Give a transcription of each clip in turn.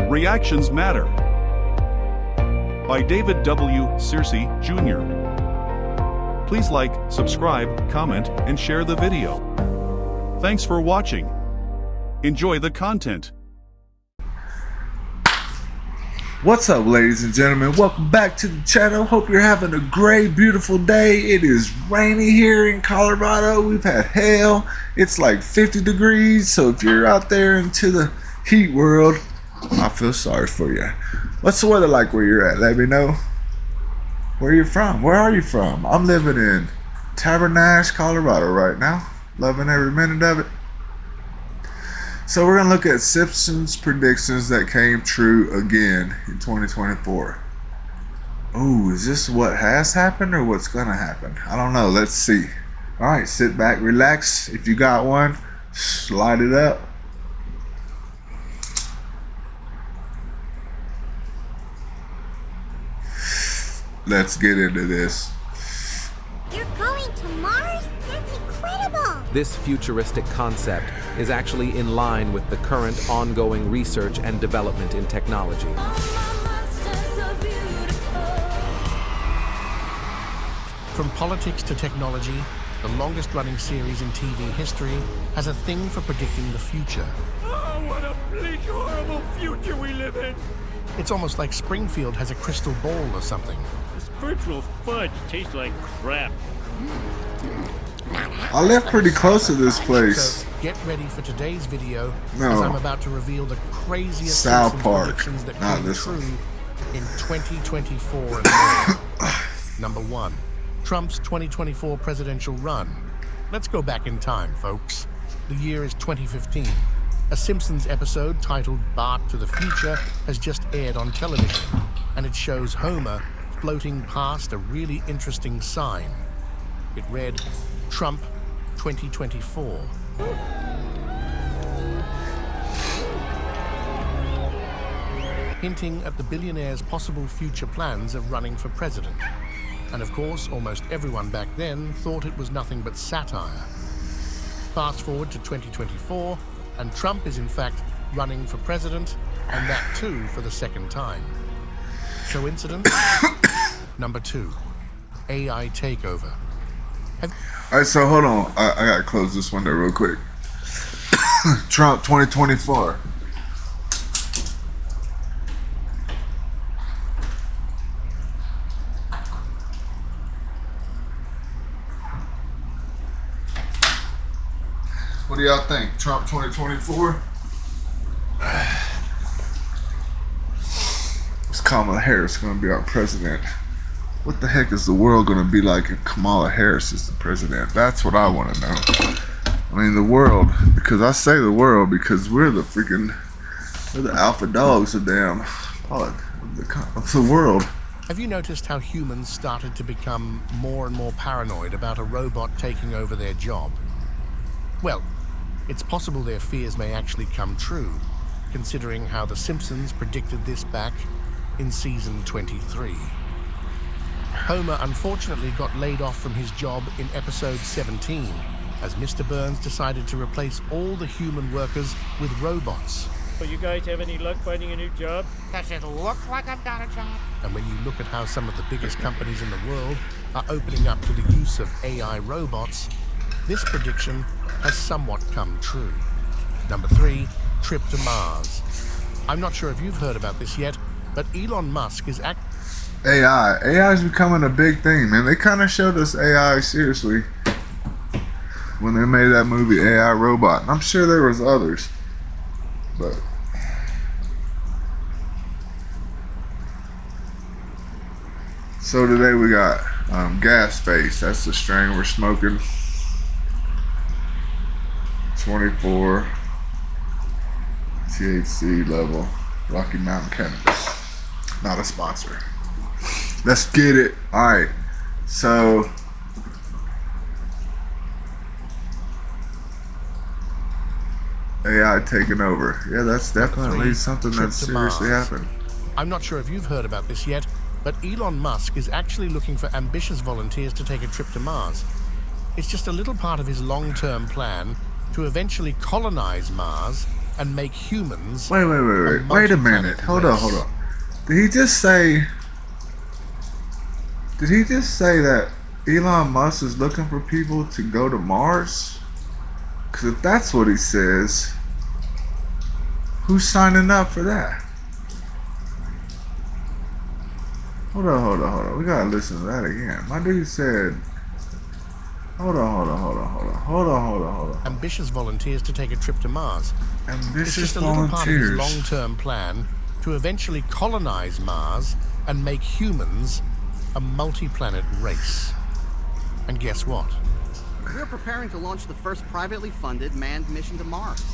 Reactions Matter by David W. Searcy, Jr. Please like, subscribe, comment, and share the video. Thanks for watching. Enjoy the content. What's up, ladies and gentlemen? Welcome back to the channel. Hope you're having a great, beautiful day. It is rainy here in Colorado. We've had hail. It's like 50 degrees. So if you're out there into the heat world, I feel sorry for you. What's the weather like where you're at? Let me know. Where you're from? Where are you from? I'm living in Tabernash, Colorado right now. Loving every minute of it. So we're going to look at Simpsons predictions that came true again in 2024. Oh, is this what has happened or what's going to happen? I don't know. Let's see. All right, sit back, relax. If you got one, slide it up. Let's get into this. You're going to Mars? That's incredible! This futuristic concept is actually in line with the current ongoing research and development in technology. From politics to technology, the longest-running series in TV history has a thing for predicting the future. Oh, what a bleak, horrible future we live in! It's almost like Springfield has a crystal ball or something. This virtual fudge tastes like crap. I live pretty close to this place. So get ready for today's video, No. as I'm about to reveal the craziest South Simpsons Park. predictions that Not came this true one. in 2024 and more. Number 1. Trump's 2024 presidential run. Let's go back in time, folks. The year is 2015. A Simpsons episode titled Bart to the Future has just aired on television, and it shows Homer floating past a really interesting sign. It read, Trump 2024. Hinting at the billionaire's possible future plans of running for president. And of course, almost everyone back then thought it was nothing but satire. Fast forward to 2024, and Trump is in fact running for president, and that too for the second time. Coincidence? Number 2, AI takeover. All right, so hold on. I gotta close this window real quick. Trump 2024. What do y'all think? Trump 2024? Is Kamala Harris gonna be our president? What the heck is the world gonna be like if Kamala Harris is the president? That's what I wanna know. I mean, the world, because I say the world because we're the alpha dogs of damn of the world. Have you noticed how humans started to become more and more paranoid about a robot taking over their job? Well, it's possible their fears may actually come true, considering how The Simpsons predicted this back in season 23. Homer unfortunately got laid off from his job in episode 17, as Mr. Burns decided to replace all the human workers with robots. Well, you guys have any luck finding a new job? Does it look like I've got a job? And when you look at how some of the biggest companies in the world are opening up to the use of AI robots, this prediction has somewhat come true. Number 3, trip to Mars. I'm not sure if you've heard about this yet, but Elon Musk is AI is becoming a big thing, man. They kind of showed us AI seriously when they made that movie AI Robot. And I'm sure there was others, but so today we got gas face. That's the strain we're smoking. 24 THC level, Rocky Mountain Cannabis. Not a sponsor. Let's get it. All right, so AI taking over. Yeah, that's definitely something that's seriously happened. I'm not sure if you've heard about this yet, but Elon Musk is actually looking for ambitious volunteers to take a trip to Mars. It's just a little part of his long-term plan to eventually colonize Mars and make humans... Wait a minute. Hold on. Did he just say that Elon Musk is looking for people to go to Mars? Because if that's what he says, who's signing up for that? Hold on. We gotta listen to that again. My dude said, hold on. ambitious volunteers to take a trip to Mars. It's Ambitious just a little part of his volunteers. long-term plan to eventually colonize Mars and make humans a multi-planet race. And guess what? We're preparing to launch the first privately funded manned mission to Mars.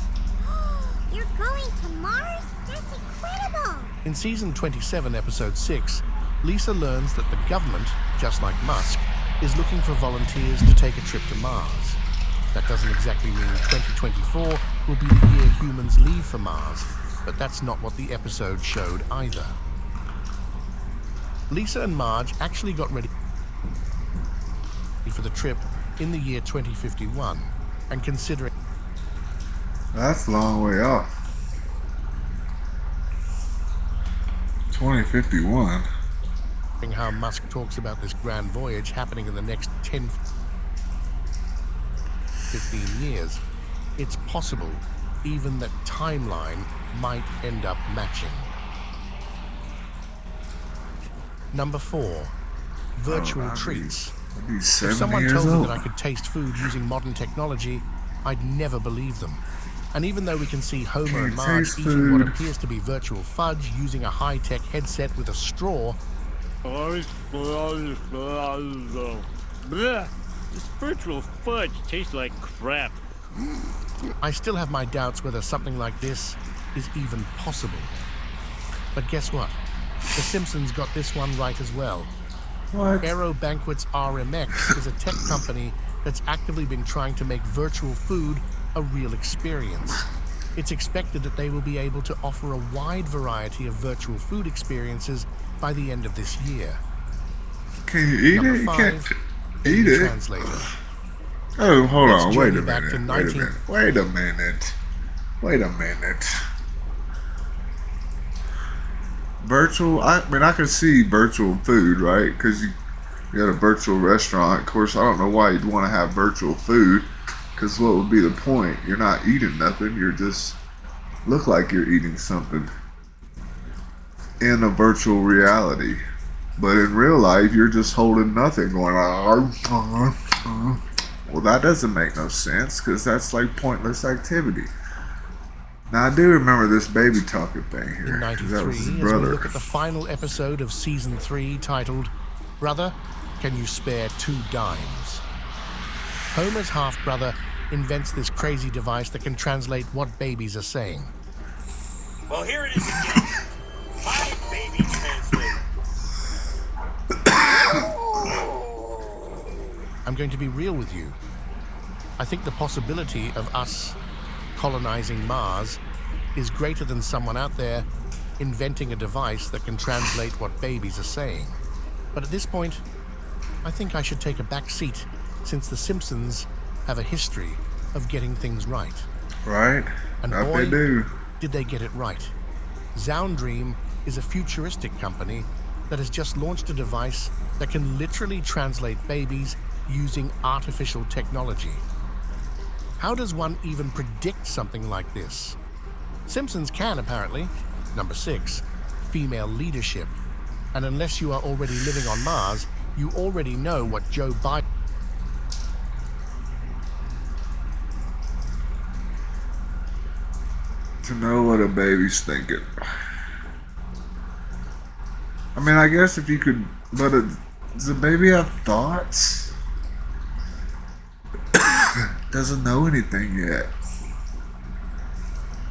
You're going to Mars? That's incredible! In season 27, episode 6, Lisa learns that the government, just like Musk, is looking for volunteers to take a trip to Mars. That doesn't exactly mean 2024 will be the year humans leave for Mars, but that's not what the episode showed either. Lisa and Marge actually got ready for the trip in the year 2051, and considering That's a long way off. 2051. how Musk talks about this grand voyage happening in the next 10, 15 years, it's possible even that timeline might end up matching. Number 4, virtual treats. I'd be If 70 someone years told me old. that I could taste food using modern technology, I'd never believe them. And even though we can see Homer and Can't Marge taste eating what food. appears to be virtual fudge using a high-tech headset with a straw, Bleh, this virtual fudge tastes like crap. I still have my doubts whether something like this is even possible. But guess what? The Simpsons got this one right as well. What? Aero Banquets RMX is a tech company that's actively been trying to make virtual food a real experience. It's expected that they will be able to offer a wide variety of virtual food experiences by the end of this year. Can you eat Number it? You 5, can't Baby eat it. Translator. Oh, hold Let's on. Wait journey a back to minute. Wait a minute. Virtual. I mean, I can see virtual food, right? Because you got a virtual restaurant. Of course, I don't know why you'd want to have virtual food. Because what would be the point? You're not eating nothing. You're just look like you're eating something in a virtual reality. But in real life, you're just holding nothing going on. Well, that doesn't make no sense because that's like pointless activity. Now, I do remember this baby talking thing here. In 'cause that was his 93, as we brother. look at the final episode of Season 3 titled, Brother, Can You Spare 2 Dimes? Homer's half-brother invents this crazy device that can translate what babies are saying. Well, here it is again. My baby translator. I'm going to be real with you. I think the possibility of us colonizing Mars is greater than someone out there inventing a device that can translate what babies are saying. But at this point, I think I should take a back seat since the Simpsons have a history of getting things right. Right? And That boy, they do. did they get it right. Zoundream is a futuristic company that has just launched a device that can literally translate babies using artificial technology. How does one even predict something like this? Simpsons can, apparently. Number 6, female leadership. And unless you are already living on Mars, you already know what Joe Biden... To know what a baby's thinking. I mean, I guess if you could, but does the baby have thoughts? Doesn't know anything yet.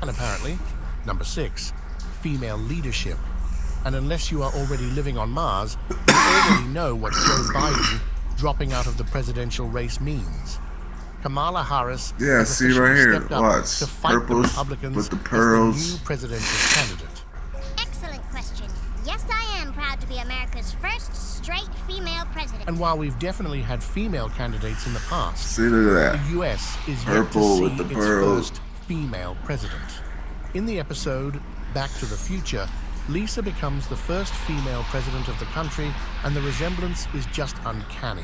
And apparently, number 6, female leadership. And unless you are already living on Mars, you already know what Joe Biden dropping out of the presidential race means. Kamala Harris Yeah, has see officially right here. stepped up Watch. to fight the Purples Republicans with the as pearls. the new presidential candidate. Excellent question. Yes, I am proud to be America's first straight female president. And while we've definitely had female candidates in the past, See, look at the that. U.S. is yet Purple to with see the its pearls. first female president. In the episode Back to the Future, Lisa becomes the first female president of the country, and the resemblance is just uncanny.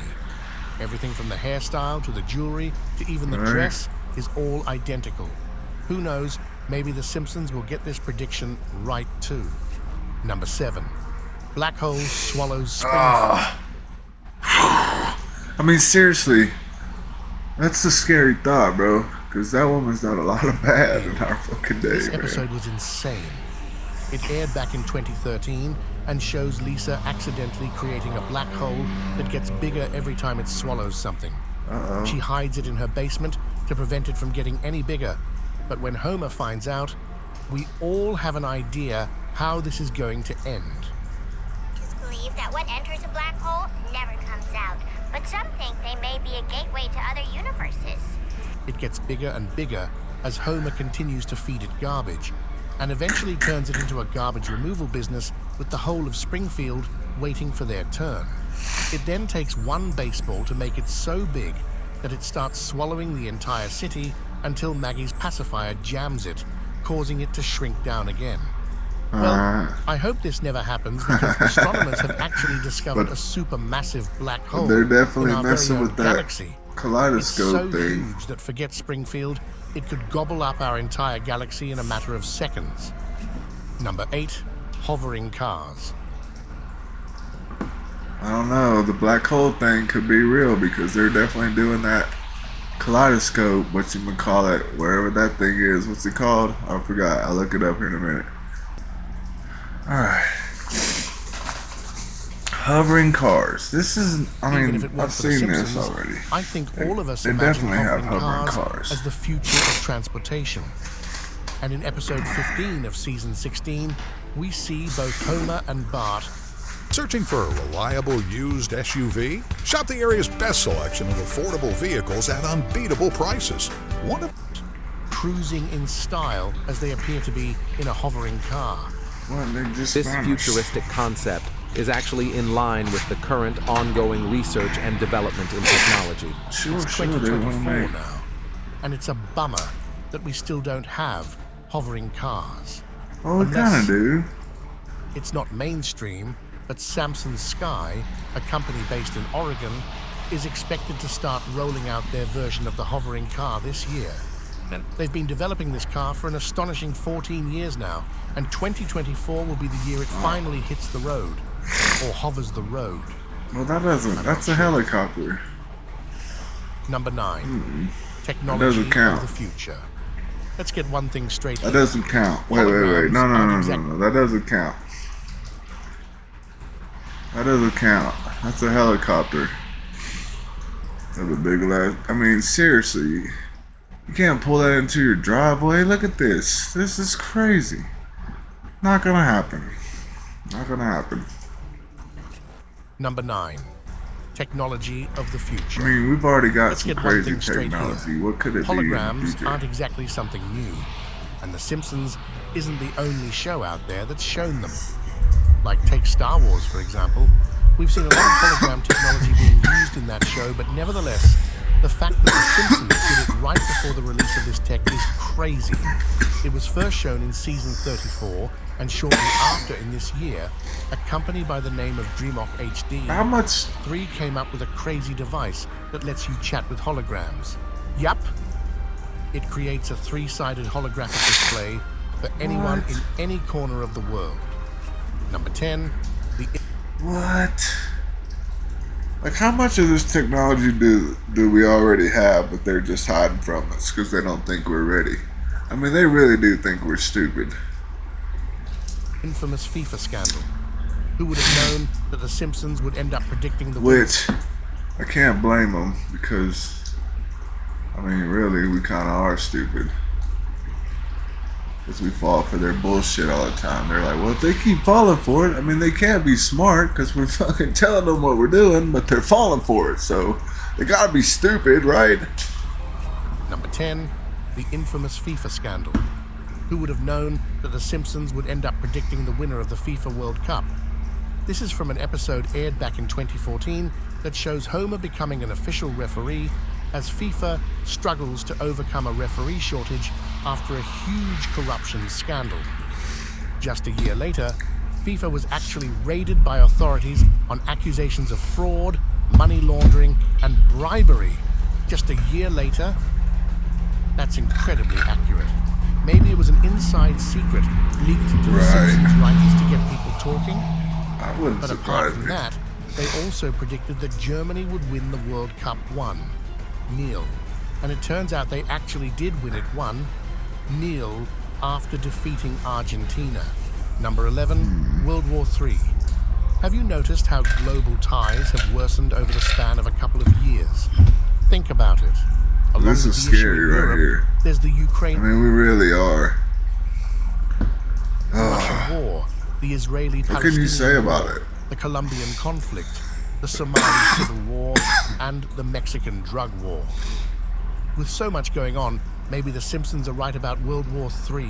Everything from the hairstyle to the jewelry to even the dress is all identical. Who knows, maybe the Simpsons will get this prediction right too. Number 7. Black hole swallows Springfield. I mean, seriously, that's a scary thought, bro. Because that woman's done a lot of bad in our fucking day, This man. episode was insane. It aired back in 2013 and shows Lisa accidentally creating a black hole that gets bigger every time it swallows something. She hides it in her basement to prevent it from getting any bigger. But when Homer finds out, we all have an idea how this is going to end. It's believed that what enters a black hole never comes out, but some think they may be a gateway to other universes. It gets bigger and bigger as Homer continues to feed it garbage, and eventually turns it into a garbage removal business with the whole of Springfield waiting for their turn. It then takes one baseball to make it so big that it starts swallowing the entire city until Maggie's pacifier jams it, causing it to shrink down again. Well, I hope this never happens because astronomers have actually discovered a supermassive black hole they're definitely in our very messing own with that galaxy. kaleidoscope It's so thing. huge that forget Springfield, it could gobble up our entire galaxy in a matter of seconds. Number 8, hovering cars. I don't know. The black hole thing could be real because they're definitely doing that kaleidoscope, what you call it, wherever that thing is. What's it called? I forgot. I'll look it up here in a minute. Alright. Hovering cars. This is, I Even mean, if it I've weren't for the seen this Simpsons, already. I think all of us They imagine definitely have hovering hovering cars cars. as the future of transportation. And in episode 15 of season 16, we see both Homer and Bart Searching for a reliable used SUV? Shop the area's best selection of affordable vehicles at unbeatable prices. One of cruising in style as they appear to be in a hovering car. Well, they just This vanished. futuristic concept is actually in line with the current ongoing research and development in technology. Sure, It's sure, they want to 2024 make. now, and it's a bummer that we still don't have hovering cars. Oh, we kind of do. It's not mainstream, but Samson Sky, a company based in Oregon, is expected to start rolling out their version of the hovering car this year. They've been developing this car for an astonishing 14 years now, and 2024 will be the year it finally hits the road, or hovers the road. Well, that doesn't. That's a helicopter. Number 9, technology doesn't count. of the future. Let's get one thing straight That here. doesn't count. Wait. No. That doesn't count. That doesn't count. That's a helicopter. That's a big last. I mean, seriously. You can't pull that into your driveway. Look at this. This is crazy. Not gonna happen. Not gonna happen. Number 9, technology of the I future. mean, we've already got Let's some get one crazy thing straight technology. here. What could it be in the Holograms future? aren't exactly something new, and The Simpsons isn't the only show out there that's shown them. Like take Star Wars, for example. We've seen a lot of hologram technology being used in that show, but nevertheless, the fact that The Simpsons did it right before the release of this tech is crazy. It was first shown in season 34, and shortly after in this year, a company by the name of DreamWalk HD How much? 3 came up with a crazy device that lets you chat with holograms. Yup. It creates a 3-sided holographic display for anyone in any corner of the world. Number 10, the What? Like, how much of this technology do we already have, but they're just hiding from us because they don't think we're ready? I mean, they really do think we're stupid. infamous FIFA scandal. Who would have known that The Simpsons would end up predicting the winner? Which, I can't blame them because, I mean, really, we kind of are stupid. Because we fall for their bullshit all the time. They're like, well, if they keep falling for it, I mean, they can't be smart because we're fucking telling them what we're doing, but they're falling for it. So, they gotta be stupid, right? Number 10, the infamous FIFA scandal. Who would have known that The Simpsons would end up predicting the winner of the FIFA World Cup? This is from an episode aired back in 2014 that shows Homer becoming an official referee as FIFA struggles to overcome a referee shortage after a huge corruption scandal. Just a year later, FIFA was actually raided by authorities on accusations of fraud, money laundering, and bribery. Just a year later? That's incredibly accurate. Maybe it was an inside secret leaked to the Simpsons writers to get people talking. I wouldn't But apart from that, they also predicted that Germany would win the World Cup 1-0. And it turns out they actually did win it 1-0 after defeating Argentina. Number 11, World War III. Have you noticed how global ties have worsened over the span of a couple of years? Think about it. Along This with is the issue scary in right Europe, here. There's the Ukraine I mean, we really are. Russian war, the Israeli-Palestinian What can you say about war, it? the Colombian conflict, the Somali civil war, and the Mexican drug war. With so much going on, maybe the Simpsons are right about World War III.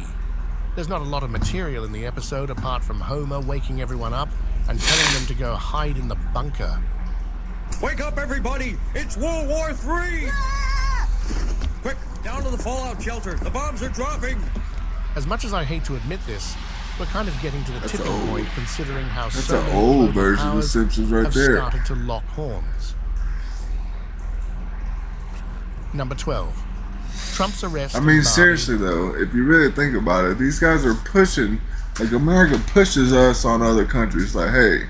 There's not a lot of material in the episode apart from Homer waking everyone up and telling them to go hide in the bunker. Wake up, everybody! It's World War III! Quick, down to the fallout shelter. The bombs are dropping! As much as I hate to admit this, we're kind of getting to the tipping point considering how That's so an many old global version of The powers Simpsons right have there. started to lock horns. Number 12. Trump's arrest. I mean, seriously though, if you really think about it, these guys are pushing, like America pushes us on other countries, like, hey,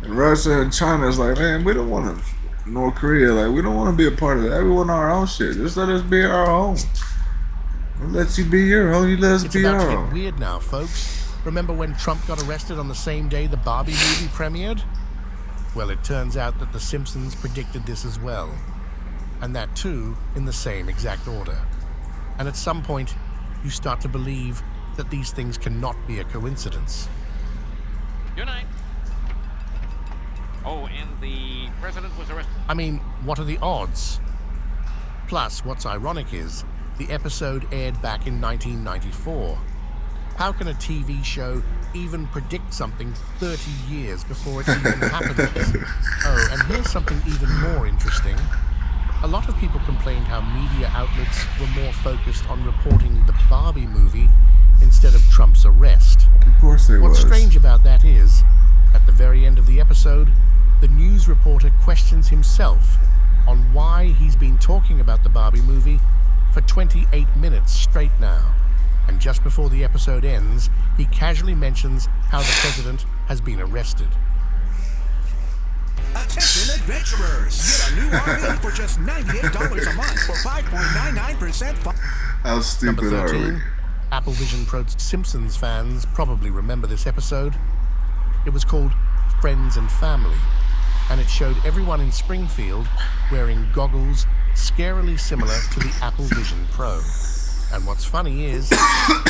and Russia and China's like, man, we don't want to, North Korea, like, we don't want to be a part of that. We want our own shit. Just let us be our own. We'll let you be your own, you let us be about our to own. get weird now, folks. Remember when Trump got arrested on the same day the Barbie movie premiered? Well, it turns out that The Simpsons predicted this as well. And that too, in the same exact order. And at some point, you start to believe that these things cannot be a coincidence. Good night. Oh, and the president was arrested. I mean, what are the odds? Plus, what's ironic is, the episode aired back in 1994. How can a TV show even predict something 30 years before it even happens? Oh, and here's something even more interesting. A lot of people complained how media outlets were more focused on reporting the Barbie movie instead of Trump's arrest. Of course they What's was. strange about that is, at the very end of the episode, the news reporter questions himself on why he's been talking about the Barbie movie for 28 minutes straight now. And just before the episode ends, he casually mentions how the president has been arrested. Attention adventurers! Get a new RV for just $98 a month for 5.99%. How stupid Number are 13, we? Apple Vision Pro's Simpsons fans probably remember this episode. It was called Friends and Family, and it showed everyone in Springfield wearing goggles scarily similar to the Apple Vision Pro. And what's funny is,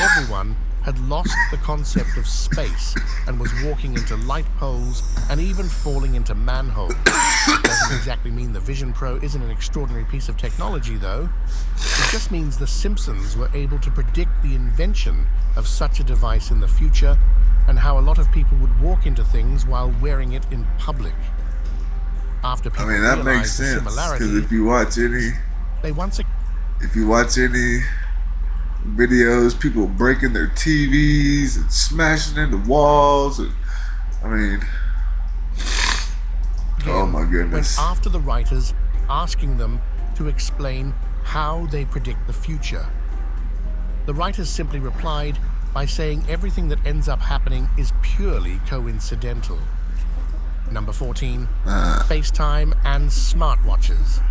everyone had lost the concept of space and was walking into light poles and even falling into manholes. Doesn't exactly mean the Vision Pro isn't an extraordinary piece of technology, though. It just means the Simpsons were able to predict the invention of such a device in the future and how a lot of people would walk into things while wearing it in public. After people that makes realized the sense, similarity, because if you watch any, they once videos, people breaking their TVs and smashing into walls, and I mean, oh my goodness. went after the writers, asking them to explain how they predict the future. The writers simply replied by saying everything that ends up happening is purely coincidental. Number 14, FaceTime and smartwatches.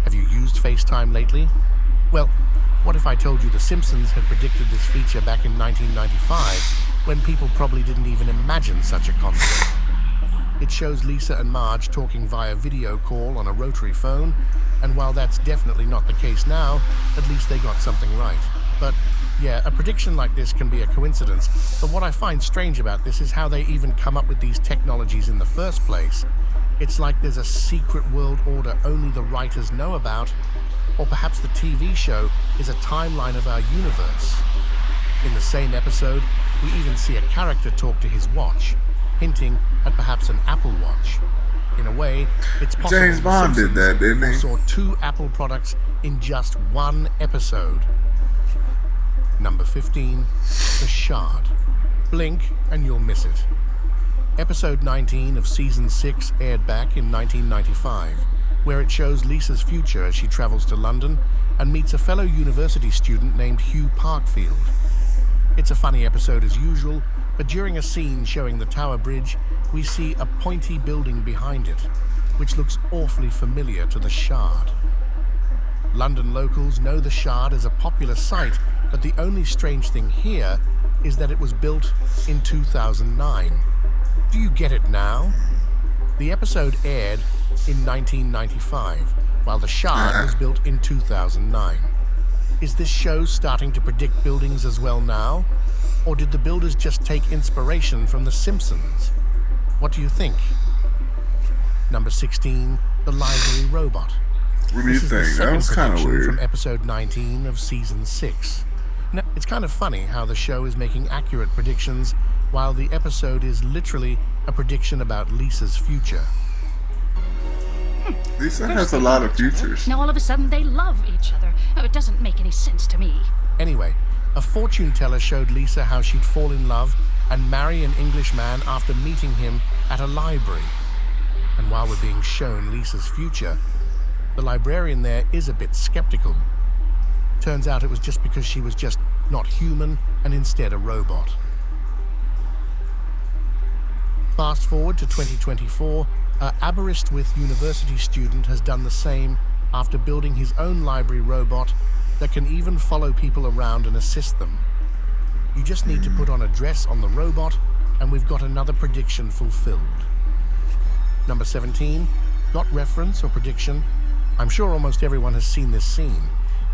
Have you used FaceTime lately? Well, what if I told you The Simpsons had predicted this feature back in 1995, when people probably didn't even imagine such a concept? It shows Lisa and Marge talking via video call on a rotary phone, and while that's definitely not the case now, at least they got something right. But yeah, a prediction like this can be a coincidence, but what I find strange about this is how they even come up with these technologies in the first place. It's like there's a secret world order only the writers know about, or perhaps the TV show is a timeline of our universe. In the same episode, we even see a character talk to his watch, hinting at perhaps an Apple Watch. In a way, it's possible James Bond did that, didn't he? Saw 2 Apple products in just one episode. Number 15, The Shard. Blink and you'll miss it. Episode 19 of Season 6 aired back in 1995, where it shows Lisa's future as she travels to London and meets a fellow university student named Hugh Parkfield. It's a funny episode as usual, but during a scene showing the Tower Bridge, we see a pointy building behind it, which looks awfully familiar to the Shard. London locals know the Shard as a popular site, but the only strange thing here is that it was built in 2009. Do you get it now? The episode aired in 1995, while the Shard was built in 2009. Is this show starting to predict buildings as well now? Or did the builders just take inspiration from The Simpsons? What do you think? Number 16, The Library Robot. What do you think? That was kind of weird. From episode 19 of season 6. Now, it's kind of funny how the show is making accurate predictions while the episode is literally a prediction about Lisa's future. Lisa has a lot of futures. Now all of a sudden they love each other. Oh, it doesn't make any sense to me. Anyway, a fortune teller showed Lisa how she'd fall in love and marry an Englishman after meeting him at a library. And while we're being shown Lisa's future, the librarian there is a bit skeptical. Turns out it was just because she was just not human and instead a robot. Fast forward to 2024, an Aberystwyth University student has done the same after building his own library robot that can even follow people around and assist them. You just need to put on a dress on the robot and we've got another prediction fulfilled. Number 17, got reference or prediction? I'm sure almost everyone has seen this scene.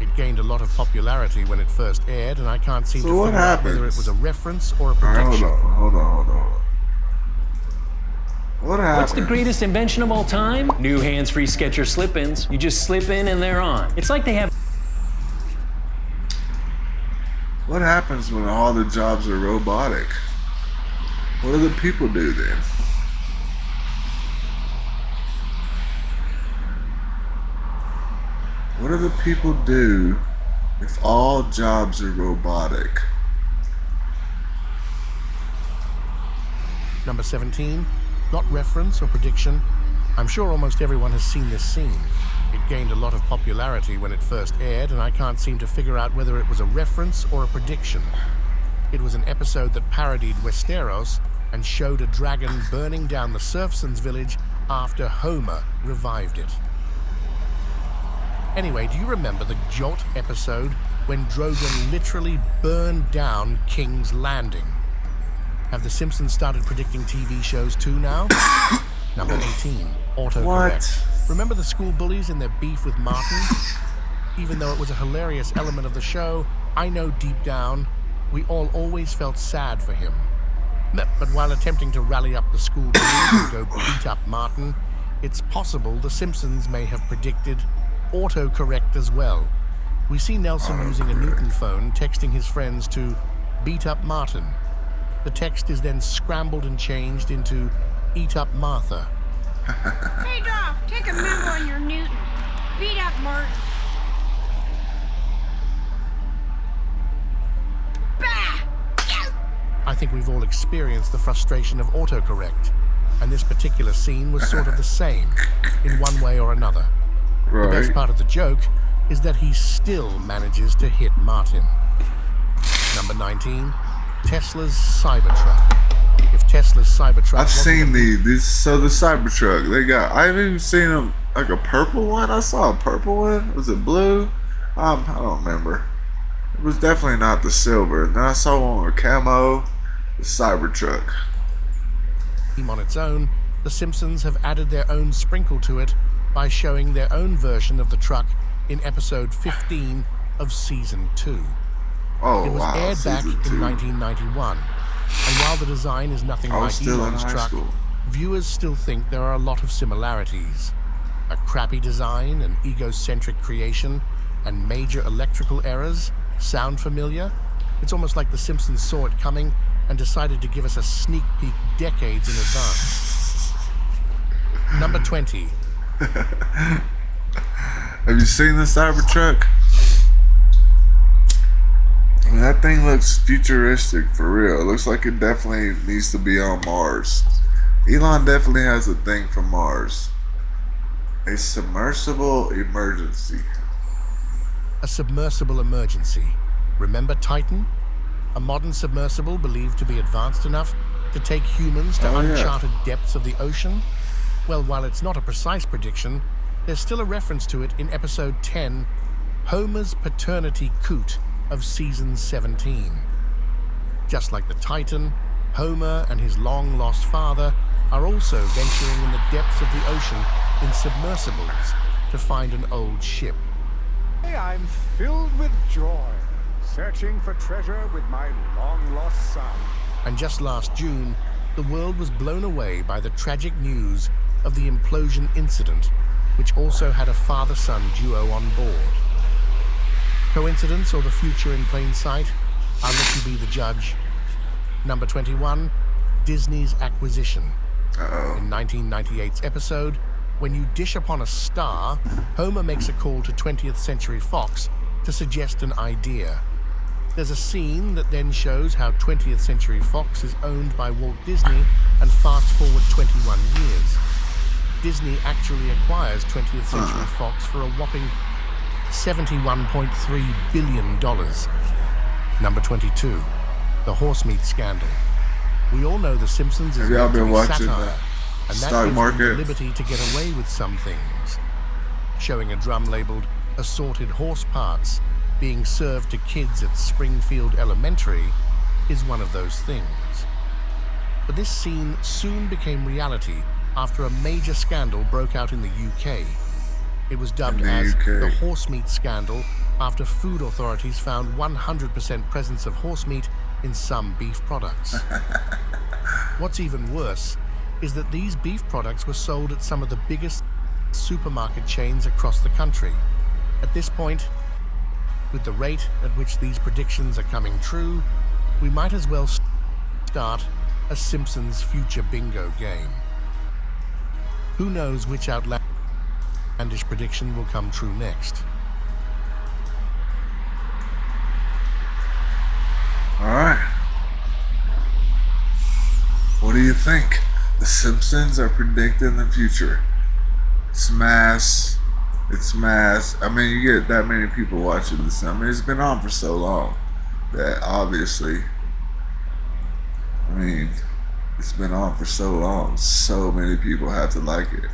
It gained a lot of popularity when it first aired, and I can't seem to figure out whether it was a reference or a prediction. Hold on. What happened? What's the greatest invention of all time? New hands-free Skechers slip-ins. You just slip in and they're on. It's like they have... What happens when all the jobs are robotic? What do the people do then? What do the people do if all jobs are robotic? Number 17, got reference or prediction? I'm sure almost everyone has seen this scene. It gained a lot of popularity when it first aired, and I can't seem to figure out whether it was a reference or a prediction. It was an episode that parodied Westeros and showed a dragon burning down the Serfsons village after Homer revived it. Anyway, do you remember the Jot episode when Drogon literally burned down King's Landing? Have the Simpsons started predicting TV shows too now? Number 18, autocorrect. What? Remember the school bullies and their beef with Martin? Even though it was a hilarious element of the show, I know deep down, we all always felt sad for him. But while attempting to rally up the school bullies and go beat up Martin, it's possible the Simpsons may have predicted autocorrect as well. We see Nelson using a Newton phone texting his friends to beat up Martin. The text is then scrambled and changed into eat up Martha. Hey Dolph, take a member on your Newton. Beat up Martin. Bah! I think we've all experienced the frustration of autocorrect, and this particular scene was sort of the same, in one way or another. Right. The best part of the joke is that he still manages to hit Martin. Number 19, Tesla's Cybertruck. If Tesla's Cybertruck... I've seen so the Cybertruck, they got, I haven't even seen them, like a purple one. I saw a purple one. Was it blue? I don't remember. It was definitely not the silver. And then I saw one with camo, the Cybertruck. On its own, the Simpsons have added their own sprinkle to it by showing their own version of the truck in episode 15 of season 2. Oh, it was wow, aired back season 2. in 1991, and while the design is nothing like Elon's truck, viewers still think there are a lot of similarities. A crappy design, an egocentric creation, and major electrical errors sound familiar? It's almost like the Simpsons saw it coming and decided to give us a sneak peek decades in advance. Number 20. Have you seen the Cybertruck? It that thing looks futuristic for real. It looks like it definitely needs to be on Mars. Elon definitely has a thing for Mars. A submersible emergency. A submersible emergency. Remember Titan? A modern submersible believed to be advanced enough to take humans to uncharted depths of the ocean? Well, while it's not a precise prediction, there's still a reference to it in episode 10, Homer's paternity coot of season 17. Just like the Titan, Homer and his long-lost father are also venturing in the depths of the ocean in submersibles to find an old ship. I'm filled with joy, searching for treasure with my long-lost son. And just last June, the world was blown away by the tragic news of the implosion incident, which also had a father-son duo on board. Coincidence or the future in plain sight? I'll let you be the judge. Number 21, Disney's acquisition. In 1998's episode, When You Dish Upon a Star, Homer makes a call to 20th Century Fox to suggest an idea. There's a scene that then shows how 20th Century Fox is owned by Walt Disney, and fast forward 21 years. Disney actually acquires 20th Century Fox for a whopping $71.3 billion. Number 22, the horse meat scandal. We all know The Simpsons is Have y'all been watching satire, the and that stock gives market? them the liberty to get away with some things. Showing a drum labeled assorted horse parts being served to kids at Springfield Elementary is one of those things. But this scene soon became reality after a major scandal broke out in the UK. It was dubbed as the horse meat scandal after food authorities found 100% presence of horse meat in some beef products. What's even worse is that these beef products were sold at some of the biggest supermarket chains across the country. At this point, with the rate at which these predictions are coming true, we might as well start a Simpsons future bingo game. Who knows which outlandish prediction will come true next? Alright. What do you think? The Simpsons are predicting the future. It's mass. I mean, you get that many people watching this. I mean, it's been on for so long that obviously, I mean, it's been on for so long. So many people have to like it.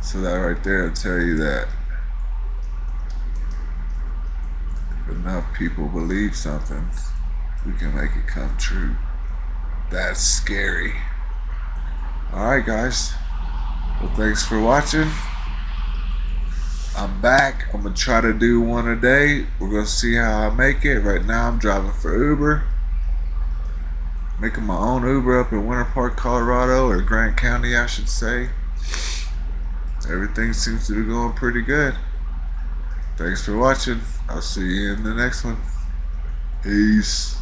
So that right there will tell you that if enough people believe something, we can make it come true. That's scary. Alright guys, well thanks for watching. I'm back. I'm gonna try to do one a day. We're gonna see how I make it. Right now I'm driving for Uber, making my own Uber up in Winter Park, Colorado, or Grant County I should say. Everything seems to be going pretty good. Thanks for watching. I'll see you in the next one. Peace.